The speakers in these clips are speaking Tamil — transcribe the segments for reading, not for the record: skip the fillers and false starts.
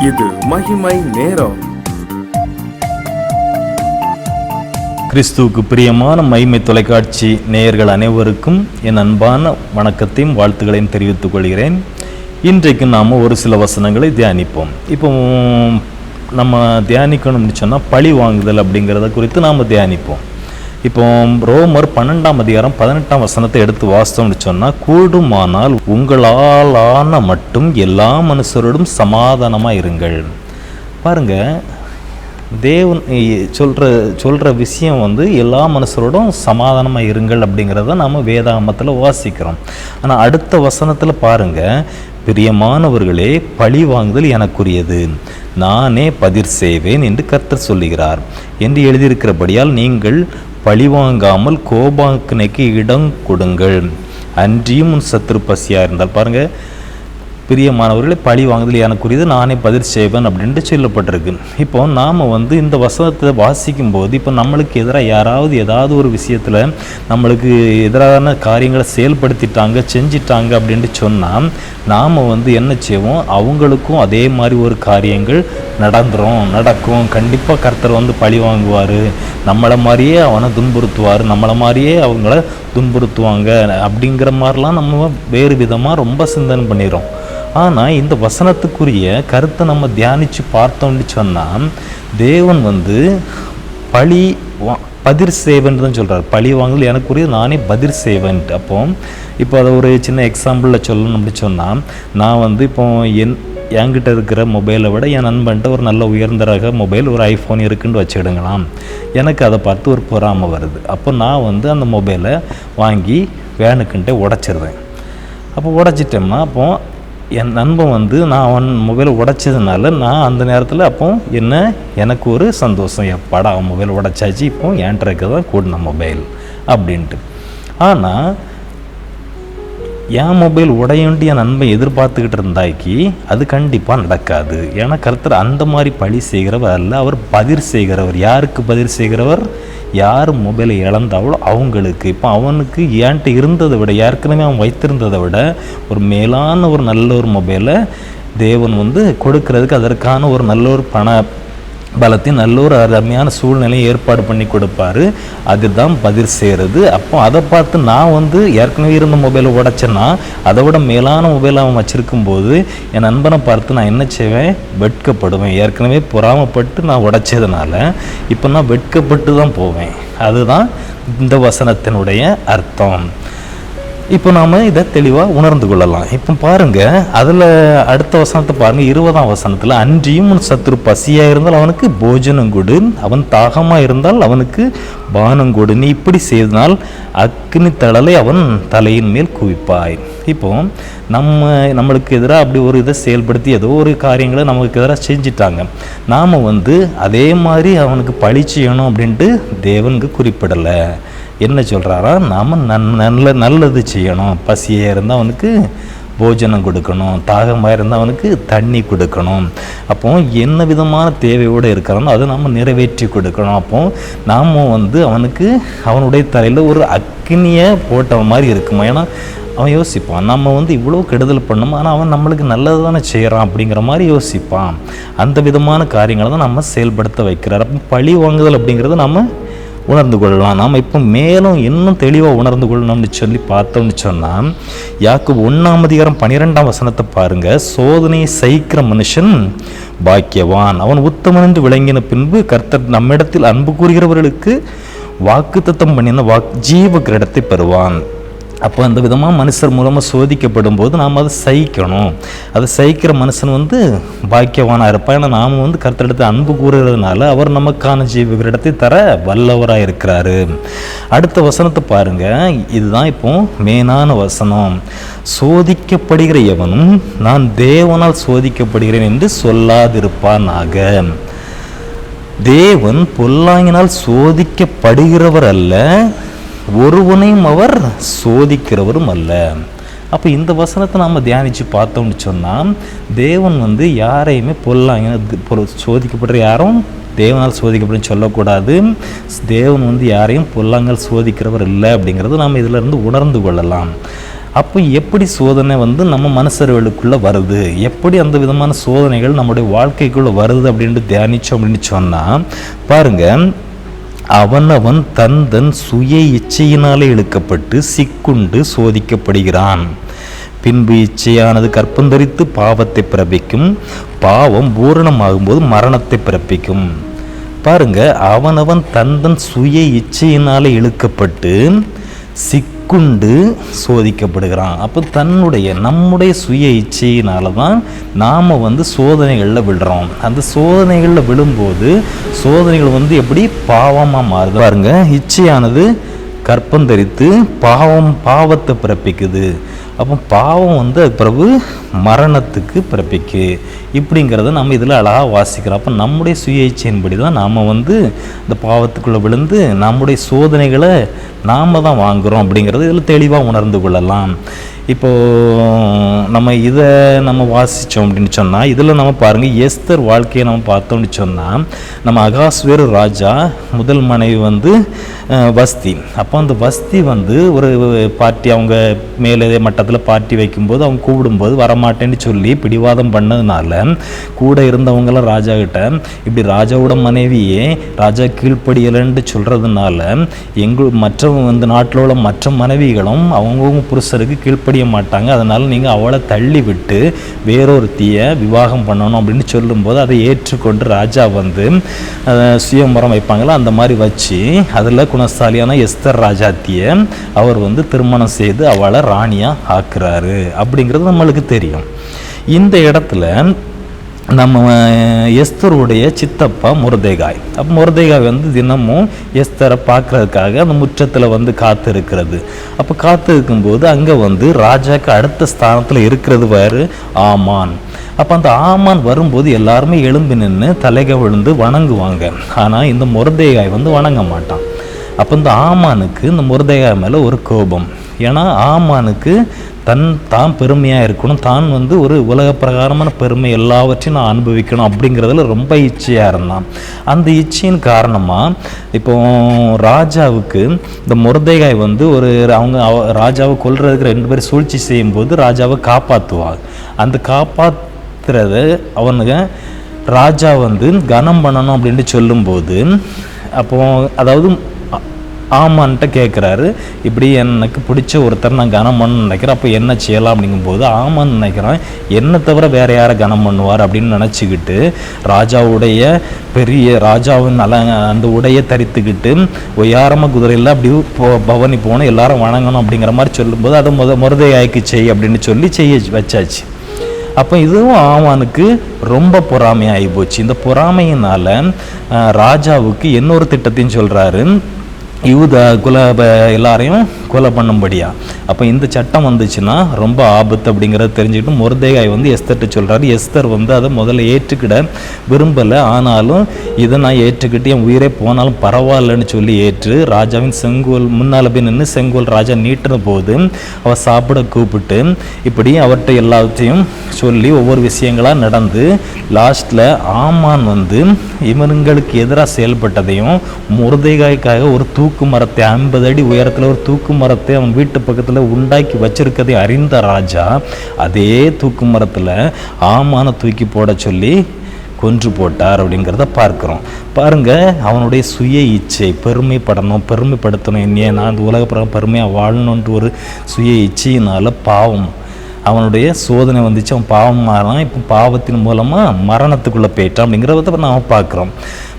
இது மகிமை நேரம். கிறிஸ்துவுக்கு பிரியமான மகிமை தொலைக்காட்சி நேயர்கள் அனைவருக்கும் என் அன்பான வணக்கத்தையும் வாழ்த்துக்களையும் தெரிவித்துக் கொள்கிறேன். இன்றைக்கு நாம் ஒரு சில வசனங்களை தியானிப்போம். இப்போ நம்ம தியானிக்கணும்னு சொன்னால் பழி வாங்குதல் அப்படிங்கிறத குறித்து நாம் தியானிப்போம். இப்போ ரோமர் 12ஆம் அதிகாரம் 18ஆம் வசனத்தை எடுத்து வாசித்தோம்னு சொன்னால், கூடுமானால் உங்களாலான மட்டும் எல்லா மனுஷரோடும் சமாதானமாக இருங்கள். பாருங்க, தேவன் சொல்கிற விஷயம் எல்லா மனுஷரோடும் சமாதானமாக இருங்கள் அப்படிங்கிறத நாம் வேதாகமத்தில் வாசிக்கிறோம். ஆனால் அடுத்த வசனத்தில் பாருங்கள், பிரியமானவர்களே, பழி வாங்குதல் எனக்குரியது, நானே பதிர் செய்வேன் என்று கர்த்தர் சொல்லுகிறார் என்று எழுதியிருக்கிறபடியால் நீங்கள் பழிவாங்காமல் கோபாக்கினைக்கு இடம் கொடுங்கள், அன்றியும் உன் சத்துரு பசியாக இருந்தால். பாருங்கள், பிரியமானவர்களே, பழி வாங்குதல் எனக்குரியது, நானே பதில் செய்வேன் அப்படின்ட்டு சொல்லப்பட்டிருக்கு. இப்போ நாம் இந்த வசனத்தை வாசிக்கும் போது இப்போ நம்மளுக்கு எதிராக யாராவது ஏதாவது ஒரு விஷயத்தில் நம்மளுக்கு எதிரான காரியங்களை செயல்படுத்திட்டாங்க, செஞ்சிட்டாங்க அப்படின்ட்டு சொன்னால் நாம் என்ன செய்வோம், அவங்களுக்கும் அதே மாதிரி ஒரு காரியங்கள் நடக்கும். கண்டிப்பாக கர்த்தர் பழி வாங்குவார், நம்மளை மாதிரியே அவனை துன்புறுத்துவார், நம்மளை மாதிரியே அவங்கள துன்புறுத்துவாங்க அப்படிங்கிற மாதிரிலாம் நம்ம வேறு விதமாக ரொம்ப சிந்தனை பண்ணிடுறோம். ஆனால் இந்த வசனத்துக்குரிய கருத்தை நம்ம தியானித்து பார்த்தோம்னு சொன்னால், தேவன் பதிர் சேவன் தான் சொல்கிறார். பழி வாங்கல் எனக்குரிய, நானே பதிர் சேவன்ட்டு. இப்போ அதை ஒரு சின்ன எக்ஸாம்பிளில் சொல்லணும் அப்படின்னு சொன்னால், நான் இப்போ என்கிட்ட இருக்கிற மொபைலை விட என் நண்பன்ட்ட ஒரு நல்ல உயர்ந்த ரக மொபைல், ஒரு ஐஃபோன் இருக்குன்னு வச்சுக்கிடுங்களாம். எனக்கு அதை பார்த்து ஒரு பொறாமை வருது. அப்போ நான் அந்த மொபைலை வாங்கி வேணுக்குன்ட்டே உடைச்சிருவேன். அப்போ உடைச்சிட்டோம்னா என் நண்பன் நான் அவன் மொபைலை உடைச்சதுனால நான் அந்த நேரத்தில் எனக்கு ஒரு சந்தோஷம், எப்பாடா அவன் மொபைல் உடைச்சாச்சு, என்கிட்ட இருக்கிறதான் கூடின மொபைல் அப்படின்ட்டு. ஆனால் என் மொபைல் உடையன்ட்டு என் நண்பன் எதிர்பார்த்துக்கிட்டு இருந்தாக்கி அது கண்டிப்பாக நடக்காது. ஏன்னா கர்த்தர் அந்த மாதிரி பழி செய்கிறவர் அல்ல, அவர் பதிர் செய்கிறவர். யாருக்கு பதிர் செய்கிறவர்? யார் மொபைலை இழந்தாவளோ அவங்களுக்கு. இப்போ அவனுக்கு ஏன்ட்டு இருந்ததை விட, ஏற்கனவே அவன் வைத்திருந்ததை விட ஒரு மேலான ஒரு நல்ல ஒரு மொபைலை தேவன் கொடுக்கறதுக்கு அதற்கான ஒரு நல்ல ஒரு பண பலத்தையும் நல்ல ஒரு அருமையான சூழ்நிலையை ஏற்பாடு பண்ணி கொடுப்பாரு. அதுதான் பதில் செய்கிறது. அப்போ அதை பார்த்து நான் ஏற்கனவே இருந்த மொபைலை உடைச்சேன்னா அதை விட மேலான மொபைலை அவன் வச்சுருக்கும் போது என் நண்பனை பார்த்து நான் என்ன செய்வேன்? வெட்கப்படுவேன். ஏற்கனவே பொறாமப்பட்டு நான் உடைச்சதுனால இப்போ நான் வெட்கப்பட்டு தான் போவேன். அதுதான் இந்த வசனத்தினுடைய அர்த்தம். இப்போ நாம் இதை தெளிவாக உணர்ந்து கொள்ளலாம். இப்போ பாருங்கள், அதில் அடுத்த வசனத்தை பாருங்கள், 20ஆம் வசனத்தில், அன்றியும் உன் சத்துரு பசியாக இருந்தால் அவனுக்கு போஜனம் கொடு, அவன் தாகமாக இருந்தால் அவனுக்கு பானம் கொடு, நீ இப்படி செய்தனால் அக்னி தழலை அவன் தலையின் மேல் குவிப்பாய். இப்போ நம்மளுக்கு எதிராக அப்படி ஒரு இதை செயல்படுத்தி ஏதோ ஒரு காரியங்களை நமக்கு எதிராக செஞ்சிட்டாங்க. நாம் அதே மாதிரி அவனுக்கு பழி செய்யணும் அப்படின்ட்டு தேவனுக்கு குறிப்பிடலை. என்ன சொல்கிறாரா? நாம் நல்லது செய்யணும். பசியாக இருந்தால் அவனுக்கு போஜனம் கொடுக்கணும், தாகமாக இருந்தால் அவனுக்கு தண்ணி கொடுக்கணும். அப்போ என்ன விதமான தேவையோடு இருக்கிறானோ அதை நம்ம நிறைவேற்றி கொடுக்கணும். அப்போ நாம் அவனுக்கு அவனுடைய தலையில் ஒரு அக்னியை போட்ட மாதிரி இருக்குமா? ஏன்னா அவன் யோசிப்பான், நம்ம இவ்வளோ கெடுதல் பண்ணோம், ஆனால் அவன் நம்மளுக்கு நல்லது தானே செய்கிறான் அப்படிங்கிற மாதிரி யோசிப்பான். அந்த விதமான காரியங்களை தான் நம்ம செயல்படுத்த வைக்கிறார். அப்போ பழி வாங்குதல் அப்படிங்கிறத நம்ம உணர்ந்து கொள்ளலாம். நாம் இப்போ மேலும் இன்னும் தெளிவாக உணர்ந்து கொள்ளணும்னு சொல்லி பார்த்தோம்னு சொன்னால், யாக்கோபு 1ஆம் அதிகாரம் 12ஆம் வசனத்தை பாருங்கள், சோதனையை சகிக்கிற மனுஷன் பாக்கியவான், அவன் உத்தமன் என்று விளங்கின பின்பு கர்த்தர் நம்மிடத்தில் அன்பு கூறுகிறவர்களுக்கு வாக்குத்தத்தம் பண்ணின ஜீவ கிரீடத்தை பெறுவான். அப்போ அந்த விதமாக மனுஷர் மூலமாக சோதிக்கப்படும் போது நாம் அதை சகிக்கணும். அதை சகிக்கிற மனுஷன் பாக்கியவானாக இருப்பான். ஏன்னா நாம் கர்த்தரிடத்தை அன்பு கூறுறதுனால அவர் நமக்கான ஜீவகிரீடத்தை தர வல்லவராக இருக்கிறாரு. அடுத்த வசனத்தை பாருங்கள், இதுதான் இப்போ மேலான வசனம். சோதிக்கப்படுகிற எவனும் நான் தேவனால் சோதிக்கப்படுகிறேன் என்று சொல்லாதிருப்பானாக. தேவன் பொல்லாங்கினால் சோதிக்கப்படுகிறவர் அல்ல, ஒருவனையும் அவர் சோதிக்கிறவரும் அல்ல. அப்போ இந்த வசனத்தை நாம் தியானித்து பார்த்தோம்னு சொன்னால், தேவன் யாரையுமே சோதிக்கப்படுற யாரும் தேவனால் சோதிக்கப்படும் சொல்லக்கூடாது. தேவன் யாரையும் பொல்லாங்கல் சோதிக்கிறவர் இல்லை அப்படிங்கிறது நாம் இதிலிருந்து உணர்ந்து கொள்ளலாம். அப்போ எப்படி சோதனை வந்து நம்ம மனுஷர்களுக்குள்ளே வருது, எப்படி அந்த விதமான சோதனைகள் நம்முடைய வாழ்க்கைக்குள்ளே வருது அப்படின்ட்டு தியானித்தோம் அப்படின்னு சொன்னால் பாருங்கள், அவனவன் தன் சுய இச்சையினாலே இழுக்கப்பட்டு சிக்குண்டு சோதிக்கப்படுகிறான். பின்பு இச்சையானது கற்பந்தரித்து பாவத்தை பிறப்பிக்கும், பாவம் பூரணமாகும்போது மரணத்தை பிறப்பிக்கும். பாருங்க, அவனவன் தன் சுய இச்சையினாலே இழுக்கப்பட்டு சிக்குண்டு சோதிக்கப்படுகிறான். அப்போ நம்முடைய சுய இச்சையினால தான் நாம் வந்து சோதனைகளில் விழுறோம். அந்த சோதனைகளில் விழும்போது சோதனைகள் வந்து எப்படி பாவமாக மாறுது பாருங்க. இச்சையானது கற்பந்தரித்து பாவத்தை பிறப்பிக்குது. அப்போ பாவம் வந்து அது பிறகு மரணத்துக்கு பிறப்பிக்கு. இப்படிங்கிறத நம்ம இதில் அழகாக வாசிக்கிறோம். அப்போ நம்முடைய சுய இச்சையின்படி தான் நாம் வந்து இந்த பாவத்துக்குள்ளே விழுந்து நம்முடைய சோதனைகளை நாம் தான் வாங்குகிறோம் அப்படிங்கிறது இதில் தெளிவாக உணர்ந்து கொள்ளலாம். இப்போது நம்ம வாசித்தோம் அப்படின்னு சொன்னால் இதில் நம்ம பாருங்கள், எஸ்தர் வாழ்க்கையை நம்ம பார்த்தோம்னு சொன்னால் நம்ம அகாஸ்வேரு ராஜா முதல் மனைவி வந்து வஸ்தி. அப்போ அந்த வஸ்தி வந்து ஒரு பார்ட்டி அவங்க மேலே மட்டத்தில் பார்ட்டி வைக்கும்போது அவங்க கூப்பிடும்போது வரமாட்டேன்னு சொல்லி பிடிவாதம் பண்ணதுனால கூட இருந்தவங்களாம் ராஜா கிட்ட இப்படி ராஜாவோட மனைவியே ராஜா கீழ்ப்படியலைன்னு சொல்கிறதுனால இந்த நாட்டில் உள்ள மற்ற மனைவிகளும் அவங்கவுங்க புருஷருக்கு கீழ்ப்படிய மாட்டாங்க, அதனால் நீங்கள் அவளை தள்ளி விட்டு வேறொருத்தியை விவாகம் பண்ணணும் அப்படின்னு சொல்லும்போது அதை ஏற்றுக்கொண்டு ராஜா வந்து சுயம்பரம் வைப்பாங்களா, அந்த மாதிரி வச்சு அதில் குணசாலியான எஸ்தர் ராஜாத்தியை அவர் வந்து திருமணம் செய்து அவளை ராணியாக ஆக்குறாரு அப்படிங்கிறது நம்மளுக்கு தெரியும். இந்த இடத்துல நம்ம எஸ்தருடைய சித்தப்பா மொர்தெகாய். அப்போ மொர்தெகாய் வந்து தினமும் எஸ்தரை பார்க்கறதுக்காக அந்த முற்றத்தில் வந்து காத்து இருக்கிறது. அப்போ காத்து இருக்கும்போது அங்கே வந்து ராஜாக்கு அடுத்த ஸ்தானத்தில் இருக்கிறது வேறு ஆமான். அப்போ அந்த ஆமான் வரும்போது எல்லாருமே எழும்பி நின்று தலைக விழுந்து வணங்குவாங்க. ஆனால் இந்த மொர்தெகாய் வந்து வணங்க மாட்டான். அப்போ இந்த ஆமானுக்கு இந்த மொர்தெகாய் மேலே ஒரு கோபம். ஏன்னா ஆமானுக்கு தான் பெருமையாக இருக்கணும், தான் வந்து ஒரு உலக பிரகாரமான பெருமை எல்லாவற்றையும் நான் அனுபவிக்கணும் அப்படிங்கிறதுல ரொம்ப இச்சையாக இருந்தான். அந்த இச்சையின் காரணமாக இப்போ ராஜாவுக்கு இந்த மொர்தெகாய் வந்து ராஜாவை கொல்றதுக்கு 2 பேர் சூழ்ச்சி செய்யும்போது ராஜாவை காப்பாற்றுவாங்க. அந்த காப்பாற்றுறது அவனுங்க ராஜா வந்து கனம் பண்ணணும் அப்படின்ட்டு சொல்லும்போது அதாவது ஆமான்ட்ட கேட்குறாரு, இப்படி எனக்கு பிடிச்ச ஒருத்தர் நான் கனம் பண்ணணும்னு நினைக்கிறேன், அப்போ என்ன செய்யலாம் அப்படிங்கும்போது ஆமான்னு நினைக்கிறேன், என்னை தவிர வேறு யாரை கனம் பண்ணுவார் அப்படின்னு நினச்சிக்கிட்டு ராஜாவின் அந்த உடையை தரித்துக்கிட்டு ஒய்யாரமாக குதிரையில் அப்படி பவனி போகணும், எல்லாரும் வணங்கணும் அப்படிங்கிற மாதிரி சொல்லும்போது அதை மொர்தெகாய்க்கு செய் அப்படின்னு சொல்லி செய்ய வச்சாச்சு. அப்போ இதுவும் ஆமானுக்கு ரொம்ப பொறாமையாகி போச்சு. இந்த பொறாமையினால் ராஜாவுக்கு இன்னொரு திட்டத்தையும் சொல்கிறாரு, எல்லாரையும் கொலை பண்ணும்படியா. அப்போ இந்த சட்டம் வந்துச்சுன்னா ரொம்ப ஆபத்து அப்படிங்கிறத தெரிஞ்சுக்கிட்டு மொர்தெகாய் வந்து எஸ்தர்கிட்ட சொல்கிறாரு. எஸ்தர் வந்து அதை முதல்ல ஏற்றுக்கிட விரும்பலை, ஆனாலும் இதை நான் ஏற்றுக்கிட்டு என் உயிரே போனாலும் பரவாயில்லன்னு சொல்லி ஏற்று ராஜாவின் செங்கோல் முன்னால் போய் நின்று செங்கோல் ராஜா நீட்டின போது அவள் சாப்பிட கூப்பிட்டு இப்படி அவர்கிட்ட எல்லாத்தையும் சொல்லி ஒவ்வொரு விஷயங்களாக நடந்து லாஸ்ட்டில் ஆமான் வந்து இவங்களுக்கு எதிராக செயல்பட்டதையும் மொர்தெகாய்க்காக ஒரு தூக்கு மரத்தை 50 அடி உயரத்தில் ஒரு தூக்கு மரத்தை அவன் வீட்டு பக்கத்தில் உண்டாக்கி வச்சிருக்கதை அறிந்த ராஜா அதே தூக்கு மரத்தில் ஆமான தூக்கி போட சொல்லி கொன்று போட்டார் அப்படிங்கிறத பார்க்குறோம். பாருங்கள், அவனுடைய சுய இச்சை, பெருமைப்படுத்தணும், என்னையே நான் இந்த உலக பெருமையாக வாழணுன்ற ஒரு சுய இச்சையினால் பாவம் அவனுடைய சோதனை வந்துச்சு. அவன் பாவம் மாறான். இப்போ பாவத்தின் மூலமாக மரணத்துக்குள்ளே போயிட்டான் அப்படிங்கிறத நாம் பார்க்குறோம்.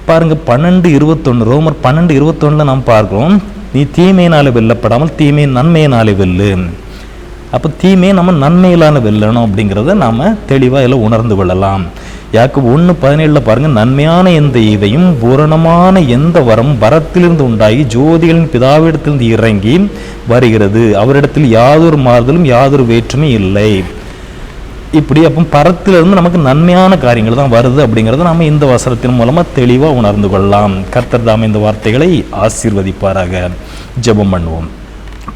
பாருங்கள், 12:21 ரோமர் 12:21 நாம் பார்க்குறோம், நீ தீமையினாலே வெல்லப்படாமல் தீமை நன்மையினாலே வெல்லு. அப்போ தீமையை நம்ம நன்மையிலான வெல்லணும் அப்படிங்கிறத நாம் தெளிவாக எல்லாம் உணர்ந்து கொள்ளலாம். யாக்கோபு 1:17 பாருங்கள், நன்மையான எந்த ஈவையும் பூரணமான எந்த வரம் வரத்திலிருந்து உண்டாகி ஜோதிகளின் பிதாவிடத்திலிருந்து இறங்கி வருகிறது, அவரிடத்தில் யாதொரு மாறுதலும் யாதொரு வேற்றுமை இல்லை. இப்படி அப்போ பரத்திலிருந்து நமக்கு நன்மையான காரியங்கள் தான் வருது அப்படிங்கிறத நம்ம இந்த வசனத்தின் மூலமாக தெளிவாக உணர்ந்து கொள்ளலாம். கர்த்தர் தாமே இந்த வார்த்தைகளை ஆசீர்வதிப்பாராக. ஜெபம் பண்ணுவோம்.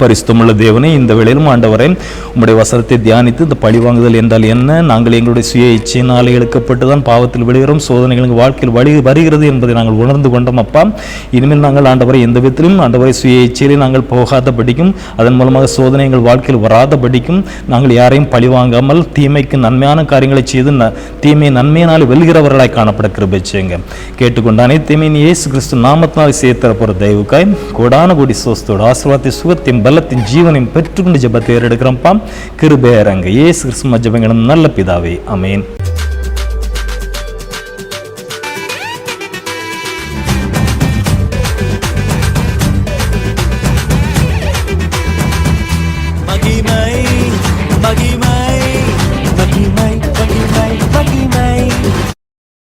பரிசுத்தமுள்ள தேவனே, இந்த வேளையிலும் ஆண்டவரே உம்முடைய வசனத்தை தியானித்து இந்த பழிவாங்குதல் என்றால் என்ன, நாங்கள் எங்களுடைய சுய இச்சையினாலே இழுக்கப்பட்டு தான் பாவத்தில் விழுகிறோம், சோதனைகள் எங்கள் வாழ்க்கையில் வருகிறது என்பதை நாங்கள் உணர்ந்து கொண்டோம் அப்பா. இனிமேல் நாங்கள் ஆண்டவரை எந்த விதத்திலும் ஆண்டவரை சுய இச்சையிலே நாங்கள் போகாத படிக்கும், அதன் மூலமாக சோதனை எங்கள் வாழ்க்கையில் வராத படிக்கும், நாங்கள் யாரையும் பழிவாங்காமல் தீமைக்கு நன்மையான காரியங்களை செய்து தீமையை நன்மையினால் வெல்கிறவர்களாய் காணப்பட கிருபை செய்யுங்க. கேட்டுக்கொண்ட அனைத்தையுமே இயேசு கிறிஸ்து நாமத்தினால் சேர்த்தரப்போகிற தயவுக்காய் கோடான கோடி சோஸ்தோடு ஆசீர்வாதத்தை சுகத்தையும் பலத்தின் ஜீவனையும் பெற்றுக்கொண்டு ஜெபத்தை ஏறெடுக்கிறோம்ப்பா. கிருபை இறங்க. இயேசு கிறிஸ்து ஜெபங்களும் நல்ல பிதாவே, ஆமென்.